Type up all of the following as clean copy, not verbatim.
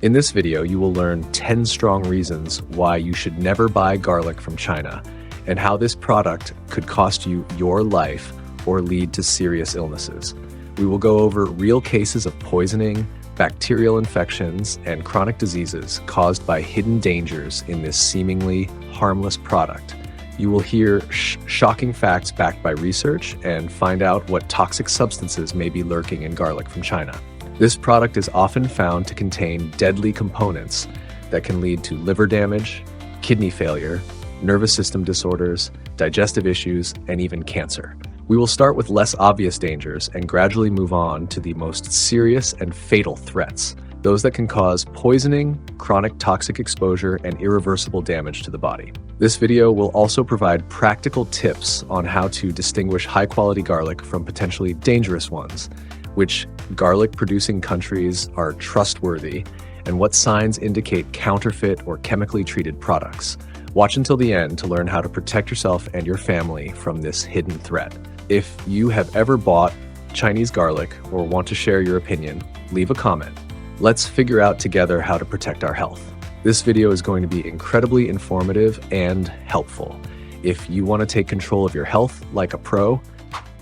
In this video, you will learn 10 strong reasons why you should never buy garlic from China and how this product could cost you your life or lead to serious illnesses. We will go over real cases of poisoning, bacterial infections, and chronic diseases caused by hidden dangers in this seemingly harmless product. You will hear shocking facts backed by research and find out what toxic substances may be lurking in garlic from China. This product is often found to contain deadly components that can lead to liver damage, kidney failure, nervous system disorders, digestive issues, and even cancer. We will start with less obvious dangers and gradually move on to the most serious and fatal threats, those that can cause poisoning, chronic toxic exposure, and irreversible damage to the body. This video will also provide practical tips on how to distinguish high-quality garlic from potentially dangerous ones, which garlic-producing countries are trustworthy, and what signs indicate counterfeit or chemically treated products. Watch until the end to learn how to protect yourself and your family from this hidden threat. If you have ever bought Chinese garlic or want to share your opinion, leave a comment. Let's figure out together how to protect our health. This video is going to be incredibly informative and helpful. If you want to take control of your health like a pro,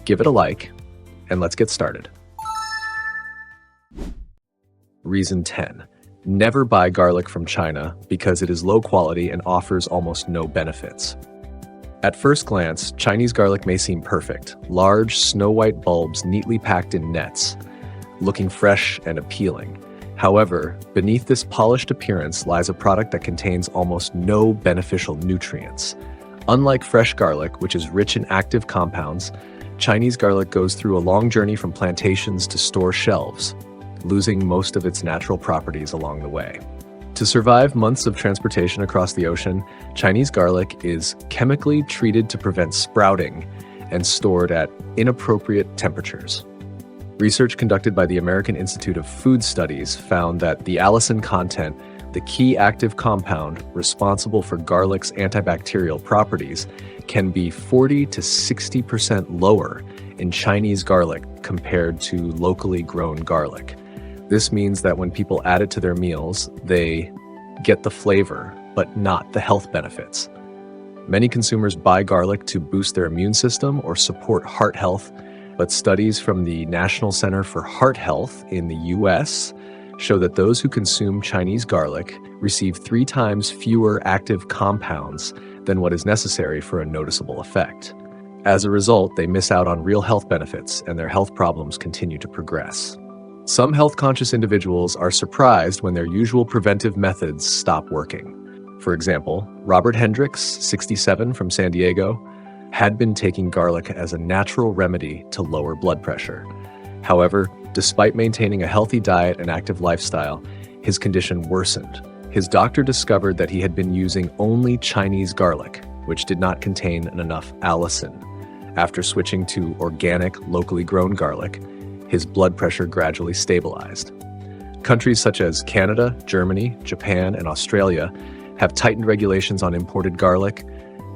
give it a like, and let's get started. Reason 10. Never buy garlic from China because it is low quality and offers almost no benefits. At first glance, Chinese garlic may seem perfect, large, snow-white bulbs neatly packed in nets, looking fresh and appealing. However, beneath this polished appearance lies a product that contains almost no beneficial nutrients. Unlike fresh garlic, which is rich in active compounds, Chinese garlic goes through a long journey from plantations to store shelves, losing most of its natural properties along the way. To survive months of transportation across the ocean, Chinese garlic is chemically treated to prevent sprouting and stored at inappropriate temperatures. Research conducted by the American Institute of Food Studies found that the allicin content, the key active compound responsible for garlic's antibacterial properties, can be 40 to 60% lower in Chinese garlic compared to locally grown garlic. This means that when people add it to their meals, they get the flavor, but not the health benefits. Many consumers buy garlic to boost their immune system or support heart health, but studies from the National Center for Heart Health in the US show that those who consume Chinese garlic receive 3 times fewer active compounds than what is necessary for a noticeable effect. As a result, they miss out on real health benefits and their health problems continue to progress. Some health-conscious individuals are surprised when their usual preventive methods stop working. For example, Robert Hendricks, 67, from San Diego, had been taking garlic as a natural remedy to lower blood pressure. However, despite maintaining a healthy diet and active lifestyle, his condition worsened. His doctor discovered that he had been using only Chinese garlic, which did not contain enough allicin. After switching to organic, locally grown garlic, his blood pressure gradually stabilized. Countries such as Canada, Germany, Japan, and Australia have tightened regulations on imported garlic,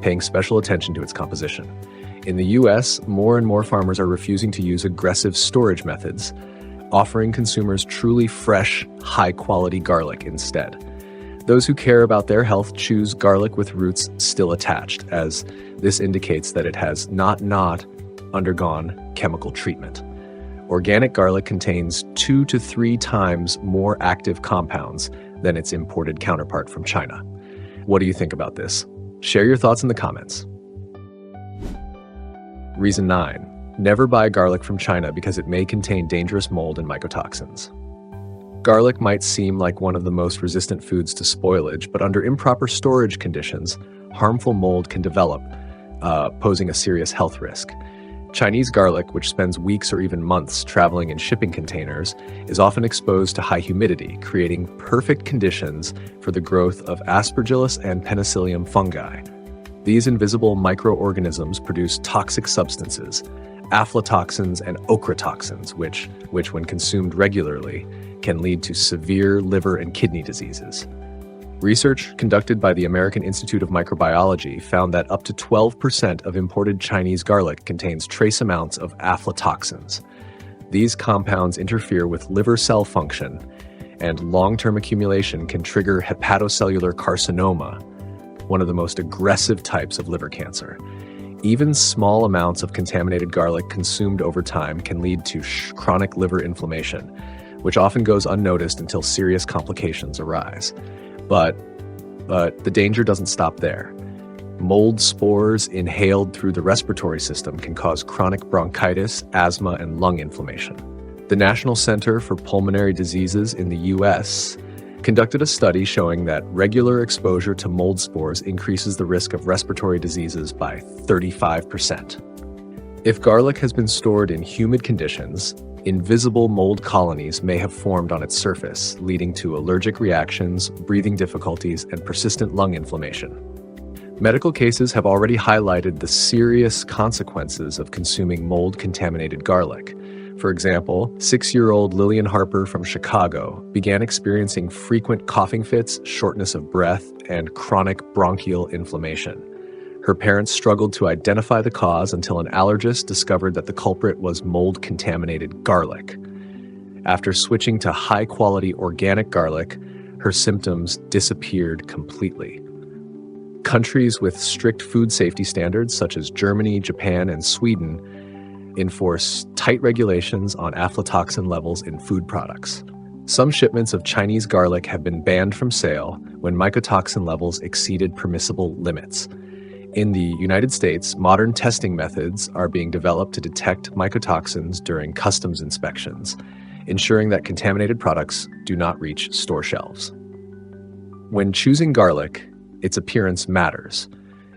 paying special attention to its composition. In the US, more and more farmers are refusing to use aggressive storage methods, offering consumers truly fresh, high-quality garlic instead. Those who care about their health choose garlic with roots still attached, as this indicates that it has not undergone chemical treatment. Organic garlic contains 2 to 3 times more active compounds than its imported counterpart from China. What do you think about this? Share your thoughts in the comments. Reason 9. Never buy garlic from China because it may contain dangerous mold and mycotoxins. Garlic might seem like one of the most resistant foods to spoilage, but under improper storage conditions, harmful mold can develop, posing a serious health risk. Chinese garlic, which spends weeks or even months traveling in shipping containers, is often exposed to high humidity, creating perfect conditions for the growth of Aspergillus and Penicillium fungi. These invisible microorganisms produce toxic substances, aflatoxins and ochratoxins, which when consumed regularly, can lead to severe liver and kidney diseases. Research conducted by the American Institute of Microbiology found that up to 12% of imported Chinese garlic contains trace amounts of aflatoxins. These compounds interfere with liver cell function and long-term accumulation can trigger hepatocellular carcinoma, one of the most aggressive types of liver cancer. Even small amounts of contaminated garlic consumed over time can lead to chronic liver inflammation, which often goes unnoticed until serious complications arise. But the danger doesn't stop there. Mold spores inhaled through the respiratory system can cause chronic bronchitis, asthma, and lung inflammation. The National Center for Pulmonary Diseases in the U.S. conducted a study showing that regular exposure to mold spores increases the risk of respiratory diseases by 35%. If garlic has been stored in humid conditions, invisible mold colonies may have formed on its surface, leading to allergic reactions, breathing difficulties, and persistent lung inflammation. Medical cases have already highlighted the serious consequences of consuming mold-contaminated garlic. For example, 6-year-old Lillian Harper from Chicago began experiencing frequent coughing fits, shortness of breath, and chronic bronchial inflammation. Her parents struggled to identify the cause until an allergist discovered that the culprit was mold-contaminated garlic. After switching to high-quality organic garlic, her symptoms disappeared completely. Countries with strict food safety standards, such as Germany, Japan, and Sweden, enforce tight regulations on aflatoxin levels in food products. Some shipments of Chinese garlic have been banned from sale when mycotoxin levels exceeded permissible limits. In the United States, modern testing methods are being developed to detect mycotoxins during customs inspections, ensuring that contaminated products do not reach store shelves. When choosing garlic, its appearance matters.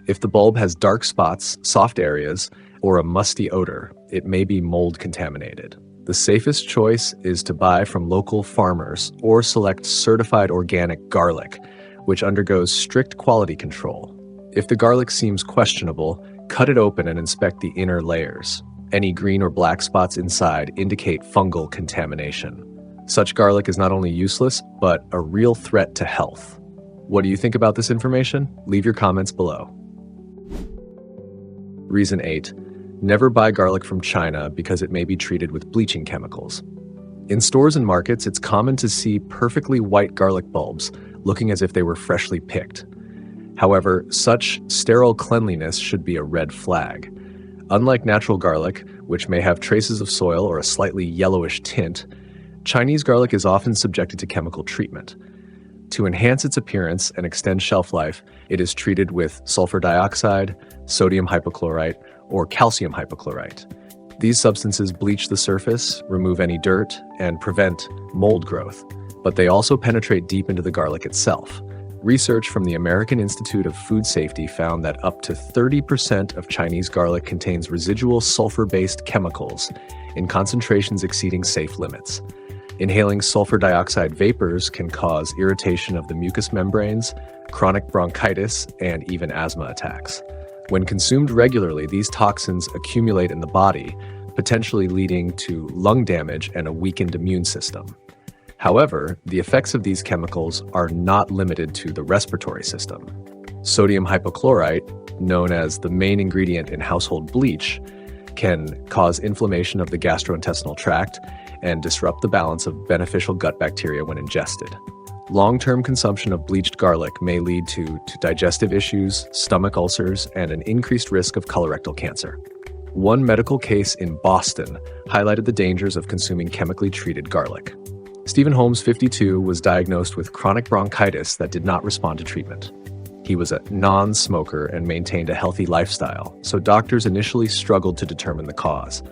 If the bulb has dark spots, soft areas, or a musty odor, it may be mold contaminated. The safest choice is to buy from local farmers or select certified organic garlic, which undergoes strict quality control. If the garlic seems questionable, cut it open and inspect the inner layers. Any green or black spots inside indicate fungal contamination. Such garlic is not only useless, but a real threat to health. What do you think about this information? Leave your comments below. Reason 8. Never buy garlic from China because it may be treated with bleaching chemicals. In stores and markets, it's common to see perfectly white garlic bulbs looking as if they were freshly picked. However, such sterile cleanliness should be a red flag. Unlike natural garlic, which may have traces of soil or a slightly yellowish tint, Chinese garlic is often subjected to chemical treatment. To enhance its appearance and extend shelf life, it is treated with sulfur dioxide, sodium hypochlorite, or calcium hypochlorite. These substances bleach the surface, remove any dirt, and prevent mold growth, but they also penetrate deep into the garlic itself. Research from the American Institute of Food Safety found that up to 30% of Chinese garlic contains residual sulfur-based chemicals in concentrations exceeding safe limits. Inhaling sulfur dioxide vapors can cause irritation of the mucous membranes, chronic bronchitis, and even asthma attacks. When consumed regularly, these toxins accumulate in the body, potentially leading to lung damage and a weakened immune system. However, the effects of these chemicals are not limited to the respiratory system. Sodium hypochlorite, known as the main ingredient in household bleach, can cause inflammation of the gastrointestinal tract and disrupt the balance of beneficial gut bacteria when ingested. Long-term consumption of bleached garlic may lead to digestive issues, stomach ulcers, and an increased risk of colorectal cancer. One medical case in Boston highlighted the dangers of consuming chemically treated garlic. Stephen Holmes, 52, was diagnosed with chronic bronchitis that did not respond to treatment. He was a non-smoker and maintained a healthy lifestyle, so doctors initially struggled to determine the cause.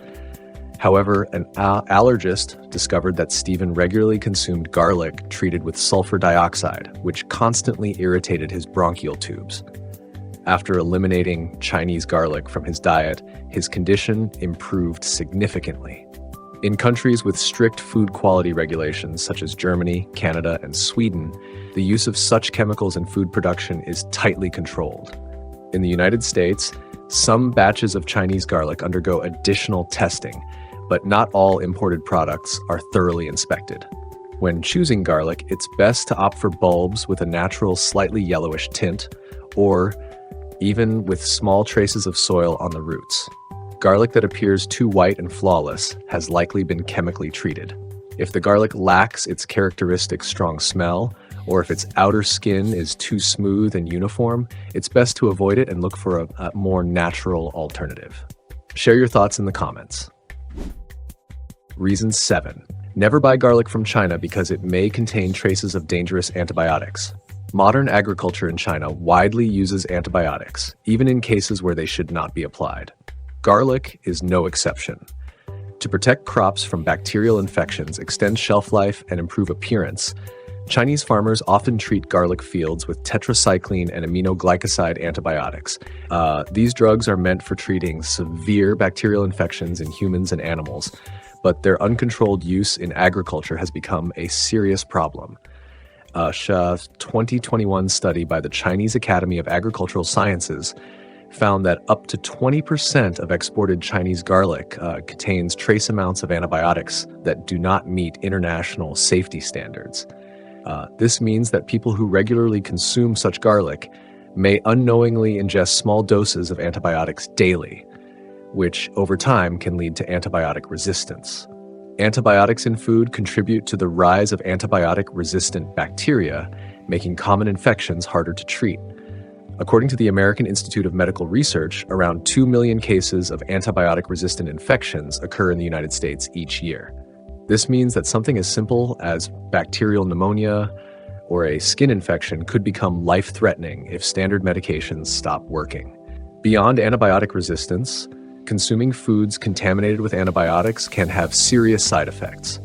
However, an allergist discovered that Stephen regularly consumed garlic treated with sulfur dioxide, which constantly irritated his bronchial tubes. After eliminating Chinese garlic from his diet, his condition improved significantly. In countries with strict food quality regulations such as Germany, Canada, and Sweden, the use of such chemicals in food production is tightly controlled. In the United States, some batches of Chinese garlic undergo additional testing, but not all imported products are thoroughly inspected. When choosing garlic, it's best to opt for bulbs with a natural, slightly yellowish tint, or even with small traces of soil on the roots. Garlic that appears too white and flawless has likely been chemically treated. If the garlic lacks its characteristic strong smell, or if its outer skin is too smooth and uniform, it's best to avoid it and look for a more natural alternative. Share your thoughts in the comments. Reason 7. Never buy garlic from China because it may contain traces of dangerous antibiotics. Modern agriculture in China widely uses antibiotics, even in cases where they should not be applied. Garlic is no exception. To protect crops from bacterial infections, extend shelf life, and improve appearance, Chinese farmers often treat garlic fields with tetracycline and aminoglycoside antibiotics. These drugs are meant for treating severe bacterial infections in humans and animals, but their uncontrolled use in agriculture has become a serious problem. A 2021 study by the Chinese Academy of Agricultural Sciences found that up to 20% of exported Chinese garlic contains trace amounts of antibiotics that do not meet international safety standards. This means that people who regularly consume such garlic may unknowingly ingest small doses of antibiotics daily, which over time can lead to antibiotic resistance. Antibiotics in food contribute to the rise of antibiotic-resistant bacteria, making common infections harder to treat. According to the American Institute of Medical Research, around 2 million cases of antibiotic-resistant infections occur in the United States each year. This means that something as simple as bacterial pneumonia or a skin infection could become life-threatening if standard medications stop working. Beyond antibiotic resistance, consuming foods contaminated with antibiotics can have serious side effects.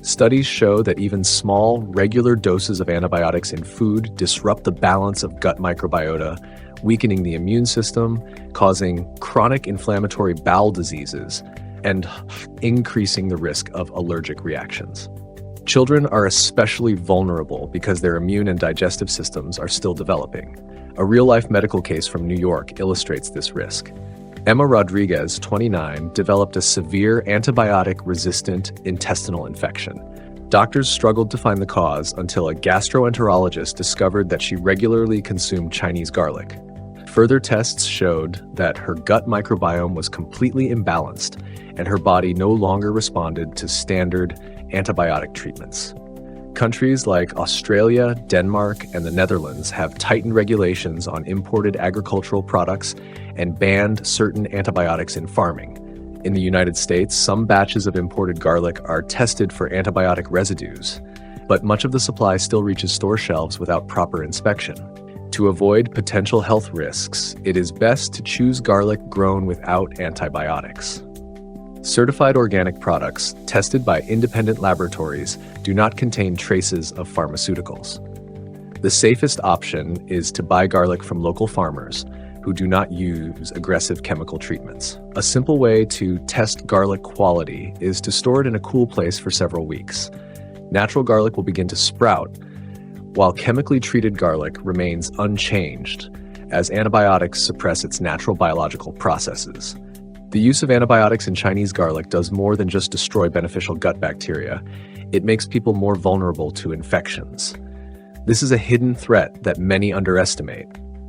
Studies show that even small, regular doses of antibiotics in food disrupt the balance of gut microbiota, weakening the immune system, causing chronic inflammatory bowel diseases, and increasing the risk of allergic reactions. Children are especially vulnerable because their immune and digestive systems are still developing. A real-life medical case from New York illustrates this risk. Emma Rodriguez, 29, developed a severe antibiotic-resistant intestinal infection. Doctors struggled to find the cause until a gastroenterologist discovered that she regularly consumed Chinese garlic. Further tests showed that her gut microbiome was completely imbalanced, and her body no longer responded to standard antibiotic treatments. Countries like Australia, Denmark, and the Netherlands have tightened regulations on imported agricultural products and banned certain antibiotics in farming. In the United States, some batches of imported garlic are tested for antibiotic residues, but much of the supply still reaches store shelves without proper inspection. To avoid potential health risks, it is best to choose garlic grown without antibiotics. Certified organic products, tested by independent laboratories, do not contain traces of pharmaceuticals. The safest option is to buy garlic from local farmers who do not use aggressive chemical treatments. A simple way to test garlic quality is to store it in a cool place for several weeks. Natural garlic will begin to sprout, while chemically treated garlic remains unchanged, as antibiotics suppress its natural biological processes. The use of antibiotics in Chinese garlic does more than just destroy beneficial gut bacteria. It makes people more vulnerable to infections. This is a hidden threat that many underestimate,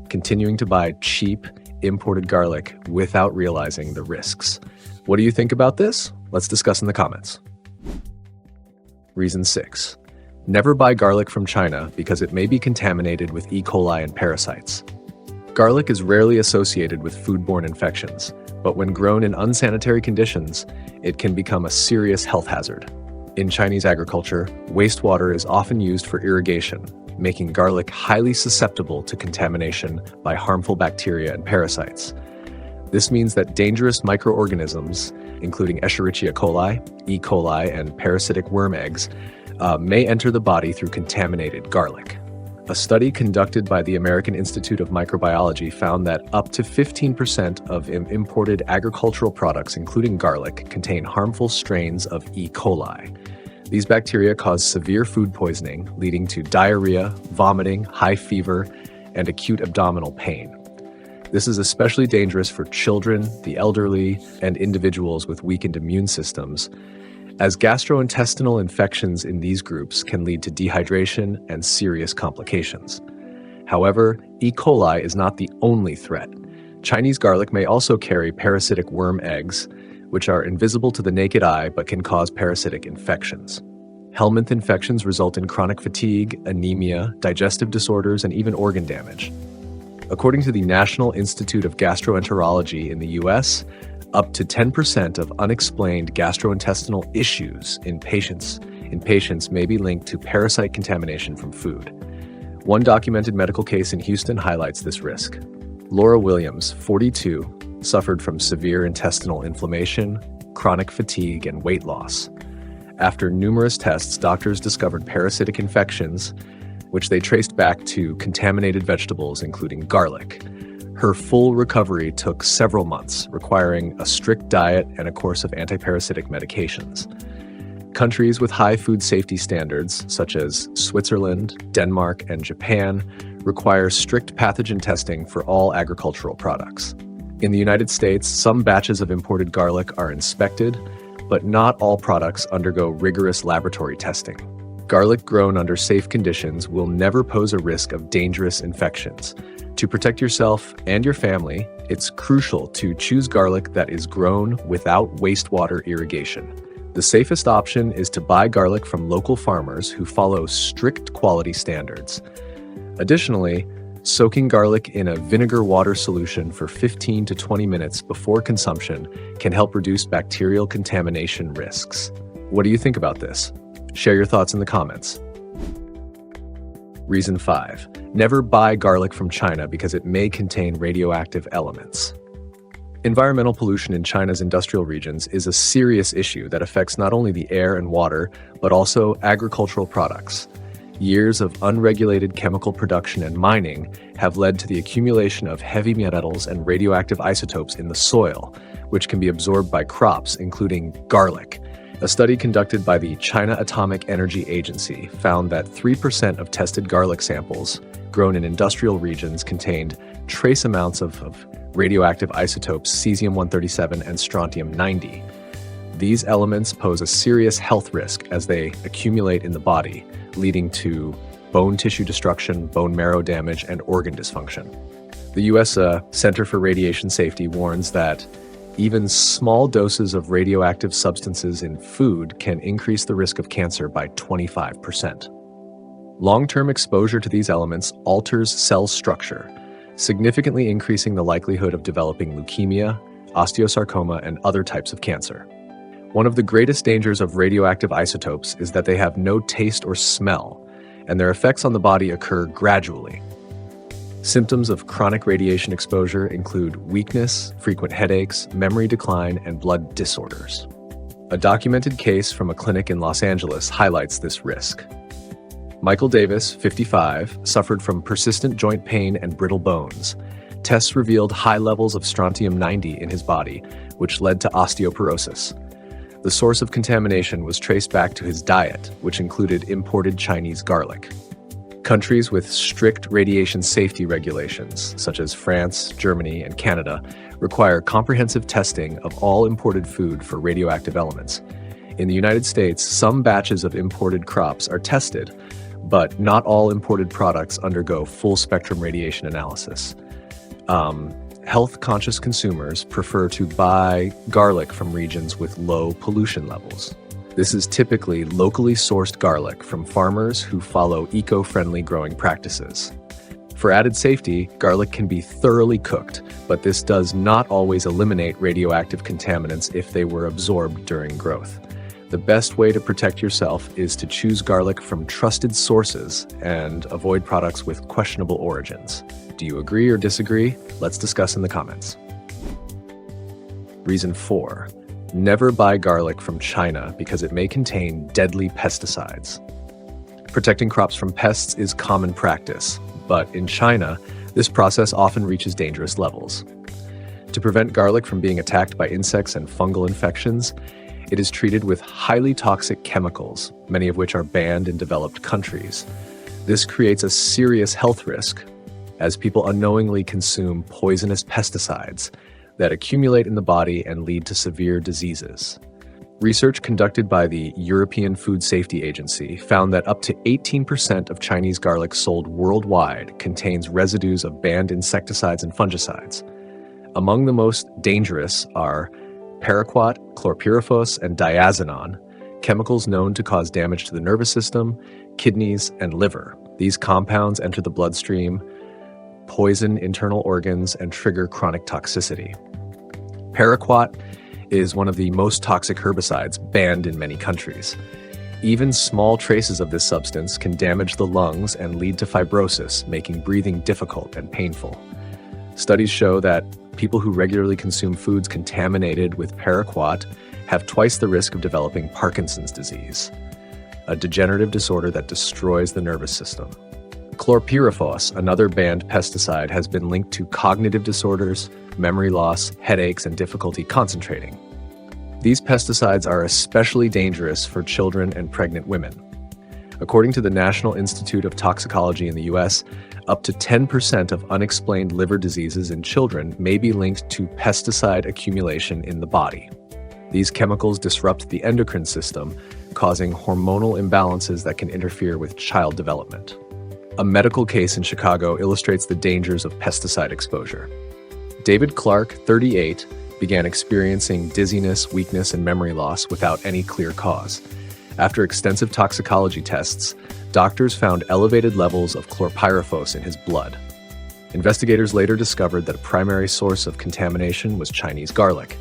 continuing to buy cheap, imported garlic without realizing the risks. What do you think about this? Let's discuss in the comments. Reason 6. Never buy garlic from China because it may be contaminated with E. coli and parasites. Garlic is rarely associated with foodborne infections, but when grown in unsanitary conditions, it can become a serious health hazard. In Chinese agriculture, wastewater is often used for irrigation, making garlic highly susceptible to contamination by harmful bacteria and parasites. This means that dangerous microorganisms, including Escherichia coli, E. coli, and parasitic worm eggs, may enter the body through contaminated garlic. A study conducted by the American Institute of Microbiology found that up to 15% of imported agricultural products, including garlic, contain harmful strains of E. coli. These bacteria cause severe food poisoning, leading to diarrhea, vomiting, high fever, and acute abdominal pain. This is especially dangerous for children, the elderly, and individuals with weakened immune systems, as gastrointestinal infections in these groups can lead to dehydration and serious complications. However, E. coli is not the only threat. Chinese garlic may also carry parasitic worm eggs, which are invisible to the naked eye but can cause parasitic infections. Helminth infections result in chronic fatigue, anemia, digestive disorders, and even organ damage. According to the National Institute of Gastroenterology in the US, up to 10% of unexplained gastrointestinal issues in patients may be linked to parasite contamination from food. One documented medical case in Houston highlights this risk. Laura Williams, 42, suffered from severe intestinal inflammation, chronic fatigue, and weight loss. After numerous tests, doctors discovered parasitic infections, which they traced back to contaminated vegetables, including garlic. Her full recovery took several months, requiring a strict diet and a course of antiparasitic medications. Countries with high food safety standards, such as Switzerland, Denmark, and Japan, require strict pathogen testing for all agricultural products. In the United States, some batches of imported garlic are inspected, but not all products undergo rigorous laboratory testing. Garlic grown under safe conditions will never pose a risk of dangerous infections. To protect yourself and your family, it's crucial to choose garlic that is grown without wastewater irrigation. The safest option is to buy garlic from local farmers who follow strict quality standards. Additionally, soaking garlic in a vinegar water solution for 15 to 20 minutes before consumption can help reduce bacterial contamination risks. What do you think about this? Share your thoughts in the comments. Reason 5. Never buy garlic from China because it may contain radioactive elements. Environmental pollution in China's industrial regions is a serious issue that affects not only the air and water, but also agricultural products. Years of unregulated chemical production and mining have led to the accumulation of heavy metals and radioactive isotopes in the soil, which can be absorbed by crops, including garlic. A study conducted by the China Atomic Energy Agency found that 3% of tested garlic samples grown in industrial regions contained trace amounts of radioactive isotopes cesium-137 and strontium-90. These elements pose a serious health risk as they accumulate in the body, leading to bone tissue destruction, bone marrow damage, and organ dysfunction. The U.S. Center for Radiation Safety warns that even small doses of radioactive substances in food can increase the risk of cancer by 25%. Long-term exposure to these elements alters cell structure, significantly increasing the likelihood of developing leukemia, osteosarcoma, and other types of cancer. One of the greatest dangers of radioactive isotopes is that they have no taste or smell, and their effects on the body occur gradually. Symptoms of chronic radiation exposure include weakness, frequent headaches, memory decline, and blood disorders. A documented case from a clinic in Los Angeles highlights this risk. Michael Davis, 55, suffered from persistent joint pain and brittle bones. Tests revealed high levels of strontium-90 in his body, which led to osteoporosis. The source of contamination was traced back to his diet, which included imported Chinese garlic. Countries with strict radiation safety regulations, such as France, Germany, and Canada, require comprehensive testing of all imported food for radioactive elements. In the United States, some batches of imported crops are tested, but not all imported products undergo full-spectrum radiation analysis. Health-conscious consumers prefer to buy garlic from regions with low pollution levels. This is typically locally sourced garlic from farmers who follow eco-friendly growing practices. For added safety, garlic can be thoroughly cooked, but this does not always eliminate radioactive contaminants if they were absorbed during growth. The best way to protect yourself is to choose garlic from trusted sources and avoid products with questionable origins. Do you agree or disagree? Let's discuss in the comments. Reason 4. Never buy garlic from China because it may contain deadly pesticides. Protecting crops from pests is common practice, but in China, this process often reaches dangerous levels. To prevent garlic from being attacked by insects and fungal infections, it is treated with highly toxic chemicals, many of which are banned in developed countries. This creates a serious health risk, as people unknowingly consume poisonous pesticides that accumulate in the body and lead to severe diseases. Research conducted by the European Food Safety Agency found that up to 18% of Chinese garlic sold worldwide contains residues of banned insecticides and fungicides. Among the most dangerous are paraquat, chlorpyrifos, and diazinon, chemicals known to cause damage to the nervous system, kidneys, and liver. These compounds enter the bloodstream, poison internal organs, and trigger chronic toxicity. Paraquat is one of the most toxic herbicides banned in many countries. Even small traces of this substance can damage the lungs and lead to fibrosis, making breathing difficult and painful. Studies show that people who regularly consume foods contaminated with paraquat have twice the risk of developing Parkinson's disease, a degenerative disorder that destroys the nervous system. Chlorpyrifos, another banned pesticide, has been linked to cognitive disorders, memory loss, headaches, and difficulty concentrating. These pesticides are especially dangerous for children and pregnant women. According to the National Institute of Toxicology in the US, up to 10% of unexplained liver diseases in children may be linked to pesticide accumulation in the body. These chemicals disrupt the endocrine system, causing hormonal imbalances that can interfere with child development. A medical case in Chicago illustrates the dangers of pesticide exposure. David Clark, 38, began experiencing dizziness, weakness, and memory loss without any clear cause. After extensive toxicology tests, doctors found elevated levels of chlorpyrifos in his blood. Investigators later discovered that a primary source of contamination was Chinese garlic,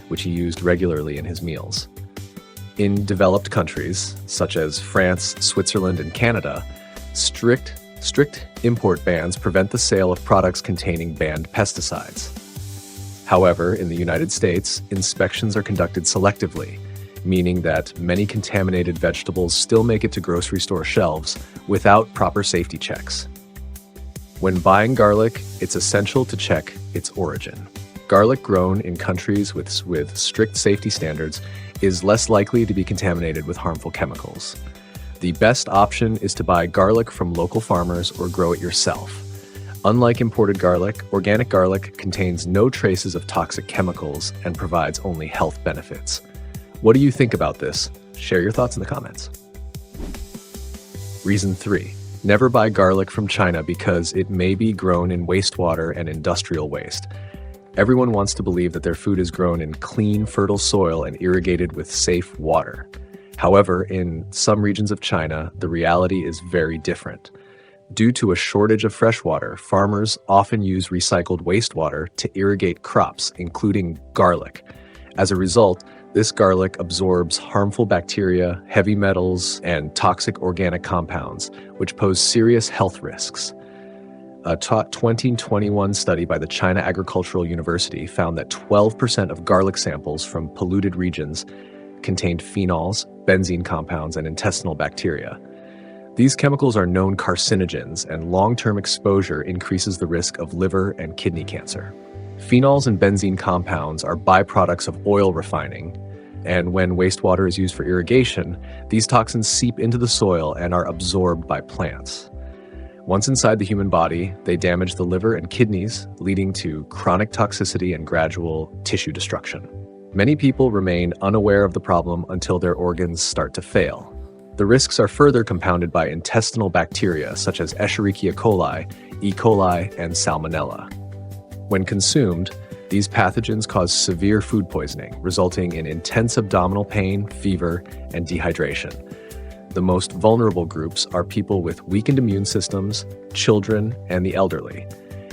which he used regularly in his meals. In developed countries, such as France, Switzerland, and Canada, strict import bans prevent the sale of products containing banned pesticides. However, in the United States, inspections are conducted selectively, meaning that many contaminated vegetables still make it to grocery store shelves without proper safety checks. When buying garlic, it's essential to check its origin. Garlic grown in countries with strict safety standards is less likely to be contaminated with harmful chemicals. The best option is to buy garlic from local farmers or grow it yourself. Unlike imported garlic, organic garlic contains no traces of toxic chemicals and provides only health benefits. What do you think about this? Share your thoughts in the comments. Reason 3. Never buy garlic from China because it may be grown in wastewater and industrial waste. Everyone wants to believe that their food is grown in clean, fertile soil and irrigated with safe water. However, in some regions of China, the reality is very different. Due to a shortage of fresh water, farmers often use recycled wastewater to irrigate crops, including garlic. As a result, this garlic absorbs harmful bacteria, heavy metals, and toxic organic compounds, which pose serious health risks. A 2021 study by the China Agricultural University found that 12% of garlic samples from polluted regions contained phenols, benzene compounds, and intestinal bacteria. These chemicals are known carcinogens, and long-term exposure increases the risk of liver and kidney cancer. Phenols and benzene compounds are byproducts of oil refining, and when wastewater is used for irrigation, these toxins seep into the soil and are absorbed by plants. Once inside the human body, they damage the liver and kidneys, leading to chronic toxicity and gradual tissue destruction. Many people remain unaware of the problem until their organs start to fail. The risks are further compounded by intestinal bacteria such as Escherichia coli, E. coli, and Salmonella. When consumed, these pathogens cause severe food poisoning, resulting in intense abdominal pain, fever, and dehydration. The most vulnerable groups are people with weakened immune systems, children, and the elderly,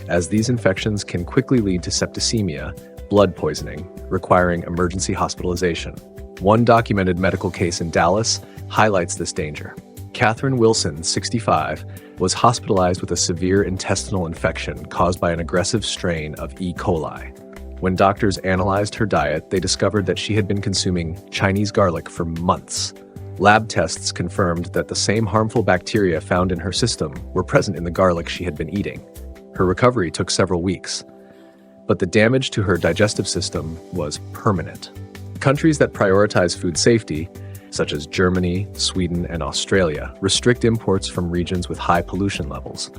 as these infections can quickly lead to septicemia, blood poisoning, requiring emergency hospitalization. One documented medical case in Dallas highlights this danger. Catherine Wilson, 65, was hospitalized with a severe intestinal infection caused by an aggressive strain of E. coli. When doctors analyzed her diet, they discovered that she had been consuming Chinese garlic for months. Lab tests confirmed that the same harmful bacteria found in her system were present in the garlic she had been eating. Her recovery took several weeks, but the damage to her digestive system was permanent. Countries that prioritize food safety, such as Germany, Sweden, and Australia, restrict imports from regions with high pollution levels.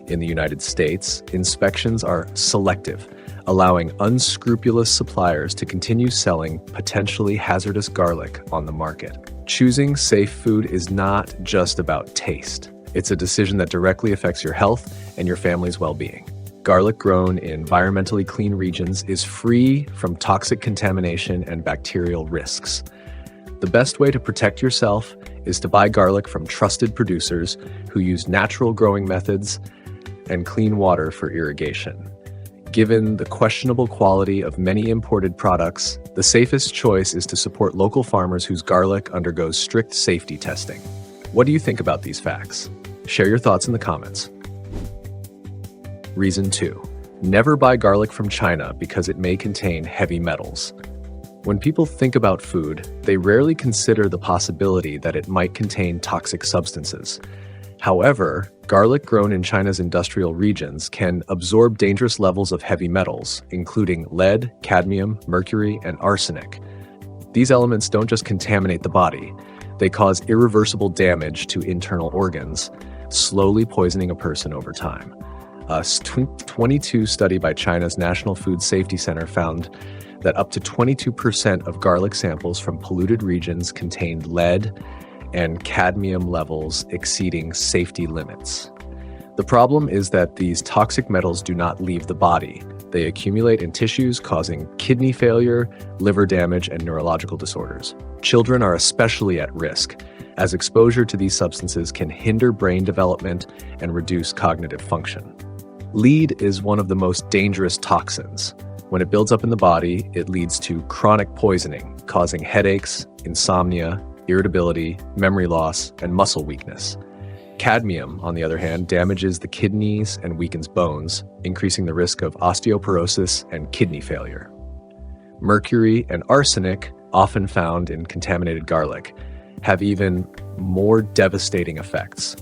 In the United States, inspections are selective, allowing unscrupulous suppliers to continue selling potentially hazardous garlic on the market. Choosing safe food is not just about taste. It's a decision that directly affects your health and your family's well-being. Garlic grown in environmentally clean regions is free from toxic contamination and bacterial risks. The best way to protect yourself is to buy garlic from trusted producers who use natural growing methods and clean water for irrigation. Given the questionable quality of many imported products, the safest choice is to support local farmers whose garlic undergoes strict safety testing. What do you think about these facts? Share your thoughts in the comments. Reason 2. Never buy garlic from China because it may contain heavy metals. When people think about food, they rarely consider the possibility that it might contain toxic substances. However, garlic grown in China's industrial regions can absorb dangerous levels of heavy metals, including lead, cadmium, mercury, and arsenic. These elements don't just contaminate the body, they cause irreversible damage to internal organs, slowly poisoning a person over time. A 2022 study by China's National Food Safety Center found that up to 22% of garlic samples from polluted regions contained lead and cadmium levels exceeding safety limits. The problem is that these toxic metals do not leave the body. They accumulate in tissues, causing kidney failure, liver damage, and neurological disorders. Children are especially at risk, as exposure to these substances can hinder brain development and reduce cognitive function. Lead is one of the most dangerous toxins. When it builds up in the body, it leads to chronic poisoning, causing headaches, insomnia, irritability, memory loss, and muscle weakness. Cadmium, on the other hand, damages the kidneys and weakens bones, increasing the risk of osteoporosis and kidney failure. Mercury and arsenic, often found in contaminated garlic, have even more devastating effects.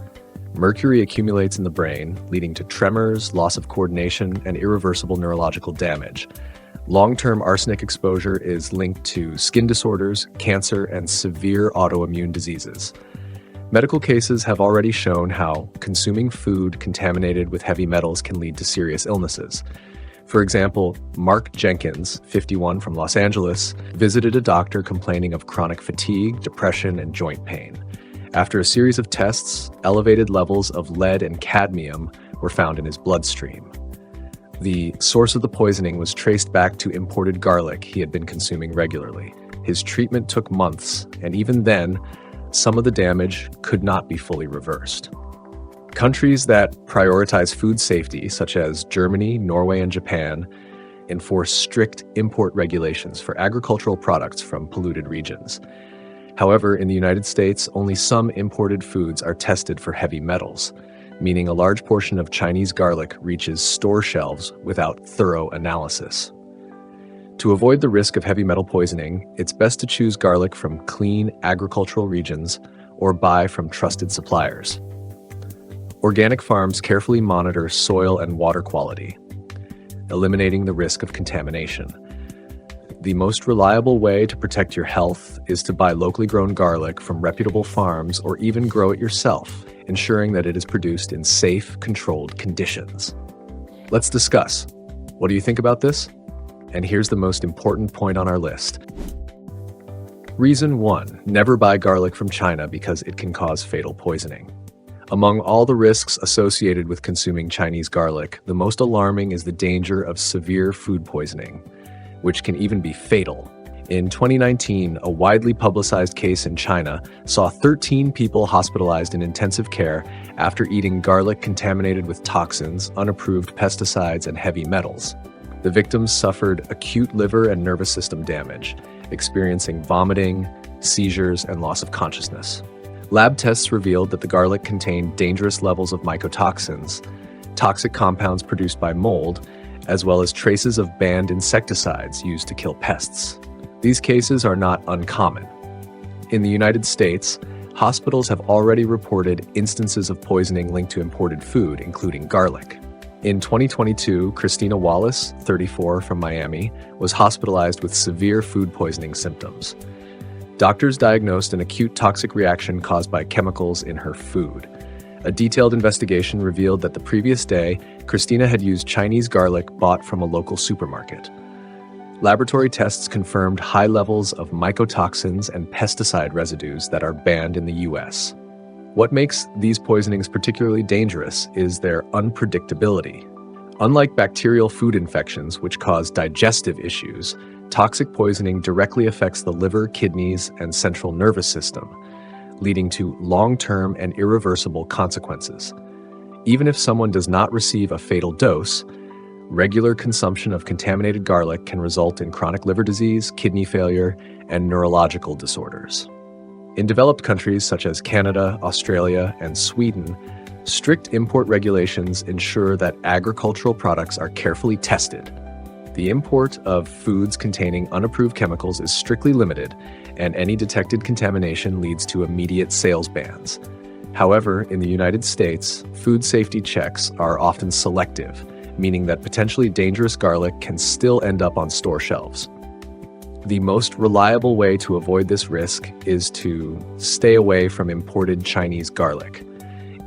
Mercury accumulates in the brain, leading to tremors, loss of coordination, and irreversible neurological damage. Long-term arsenic exposure is linked to skin disorders, cancer, and severe autoimmune diseases. Medical cases have already shown how consuming food contaminated with heavy metals can lead to serious illnesses. For example, Mark Jenkins, 51, from Los Angeles, visited a doctor complaining of chronic fatigue, depression, and joint pain. After a series of tests, elevated levels of lead and cadmium were found in his bloodstream. The source of the poisoning was traced back to imported garlic he had been consuming regularly. His treatment took months, and even then, some of the damage could not be fully reversed. Countries that prioritize food safety, such as Germany, Norway, and Japan, enforce strict import regulations for agricultural products from polluted regions. However, in the United States, only some imported foods are tested for heavy metals, meaning a large portion of Chinese garlic reaches store shelves without thorough analysis. To avoid the risk of heavy metal poisoning, it's best to choose garlic from clean agricultural regions or buy from trusted suppliers. Organic farms carefully monitor soil and water quality, eliminating the risk of contamination. The most reliable way to protect your health is to buy locally grown garlic from reputable farms or even grow it yourself, ensuring that it is produced in safe, controlled conditions. Let's discuss. What do you think about this? And here's the most important point on our list. Reason 1. Never buy garlic from China because it can cause fatal poisoning. Among all the risks associated with consuming Chinese garlic, the most alarming is the danger of severe food poisoning, which can even be fatal. In 2019, a widely publicized case in China saw 13 people hospitalized in intensive care after eating garlic contaminated with toxins, unapproved pesticides, and heavy metals. The victims suffered acute liver and nervous system damage, experiencing vomiting, seizures, and loss of consciousness. Lab tests revealed that the garlic contained dangerous levels of mycotoxins, toxic compounds produced by mold, as well as traces of banned insecticides used to kill pests. These cases are not uncommon. In the United States, hospitals have already reported instances of poisoning linked to imported food, including garlic. In 2022, Christina Wallace, 34, from Miami, was hospitalized with severe food poisoning symptoms. Doctors diagnosed an acute toxic reaction caused by chemicals in her food. A detailed investigation revealed that the previous day, Christina had used Chinese garlic bought from a local supermarket. Laboratory tests confirmed high levels of mycotoxins and pesticide residues that are banned in the US. What makes these poisonings particularly dangerous is their unpredictability. Unlike bacterial food infections, which cause digestive issues, toxic poisoning directly affects the liver, kidneys, and central nervous system, leading to long-term and irreversible consequences. Even if someone does not receive a fatal dose, regular consumption of contaminated garlic can result in chronic liver disease, kidney failure, and neurological disorders. In developed countries such as Canada, Australia, and Sweden, strict import regulations ensure that agricultural products are carefully tested. The import of foods containing unapproved chemicals is strictly limited, and any detected contamination leads to immediate sales bans. However, in the United States, food safety checks are often selective, meaning that potentially dangerous garlic can still end up on store shelves. The most reliable way to avoid this risk is to stay away from imported Chinese garlic.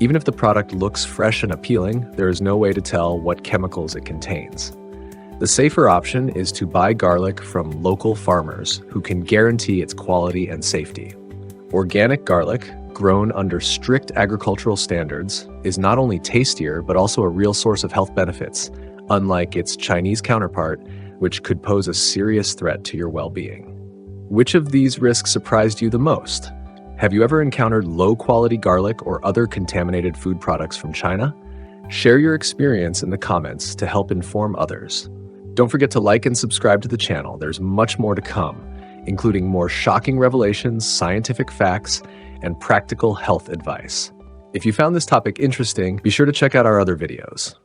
Even if the product looks fresh and appealing, there is no way to tell what chemicals it contains. The safer option is to buy garlic from local farmers who can guarantee its quality and safety. Organic garlic, grown under strict agricultural standards, is not only tastier but also a real source of health benefits, unlike its Chinese counterpart, which could pose a serious threat to your well-being. Which of these risks surprised you the most? Have you ever encountered low-quality garlic or other contaminated food products from China? Share your experience in the comments to help inform others. Don't forget to like and subscribe to the channel. There's much more to come, including more shocking revelations, scientific facts, and practical health advice. If you found this topic interesting, be sure to check out our other videos.